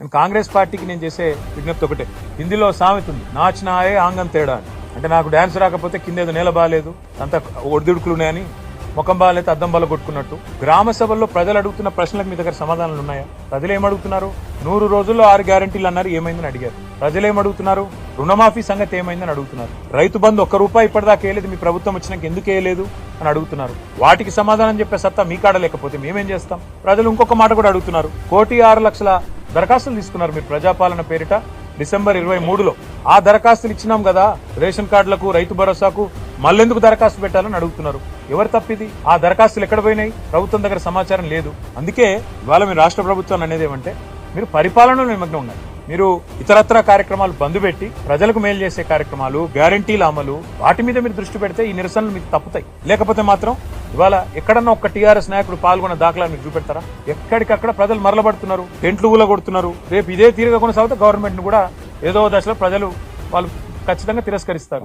నేను కాంగ్రెస్ పార్టీకి నేను చేసే విజ్ఞప్తి ఒకటే, హిందీలో సామెత ఉంది, నాచినాయే ఆంగం తేడా అని. అంటే నాకు డాన్స్ రాకపోతే కింద ఏదో నేల బాగాలేదు, అంత ఒడిదుడుకులు ఉన్నాయని, ముఖం బాగాలేదు అద్దం బాల కొట్టుకున్నట్టు. గ్రామ సభల్లో ప్రజలు అడుగుతున్న ప్రశ్నలకు మీ దగ్గర సమాధానాలు ఉన్నాయా? ప్రజలు ఏమడుగుతున్నారు? 100 రోజుల్లో 6 గ్యారెంటీలు అన్నారు, ఏమైందని అడిగారు. ప్రజలు ఏమడుగుతున్నారు? రుణమాఫీ సంగతి ఏమైందని అడుగుతున్నారు. రైతు బంధు ₹1 ఇప్పటిదాకా వేయలేదు, మీ ప్రభుత్వం వచ్చినాక ఎందుకు వేయలేదు అని అడుగుతున్నారు. వాటికి సమాధానం చెప్పే సత్తా మీ కాడ లేకపోతే మేమేం చేస్తాం? ప్రజలు ఇంకొక మాట కూడా అడుగుతున్నారు. 1,06,00,000 దరఖాస్తులు తీసుకున్నారు మీరు ప్రజాపాలన పేరిట డిసెంబర్ 23లో. ఆ దరఖాస్తులు ఇచ్చినాం కదా రేషన్ కార్డులకు, రైతు భరోసాకు, మళ్ళెందుకు దరఖాస్తు పెట్టాలని అడుగుతున్నారు. ఎవరు తప్పిది? ఆ దరఖాస్తులు ఎక్కడ పోయినాయి? ప్రభుత్వం దగ్గర సమాచారం లేదు. అందుకే ఇవాళ మీరు రాష్ట్ర ప్రభుత్వం అనేది ఏమంటే, మీరు పరిపాలనలో నిమగ్నం ఉన్నారు. మీరు ఇతరత్ర కార్యక్రమాలు బంద్ పెట్టి ప్రజలకు మేలు చేసే కార్యక్రమాలు, గ్యారంటీల అమలు, వాటి మీద మీరు దృష్టి పెడితే ఈ నిరసనలు మీకు తప్పుతాయి. లేకపోతే మాత్రం ఇవాళ ఎక్కడన్నా ఒక్క టీఆర్ఎస్ నాయకుడు పాల్గొన్న దాఖలాలు మీకు చూపెడతారా? ఎక్కడికక్కడ ప్రజలు మరలబడుతున్నారు, టెంట్లు ఊలగొడుతున్నారు. రేపు ఇదే తీరుగా కొనసాగితే గవర్నమెంట్ ను కూడా ఏదో దశలో ప్రజలు వాళ్ళు ఖచ్చితంగా తిరస్కరిస్తారు.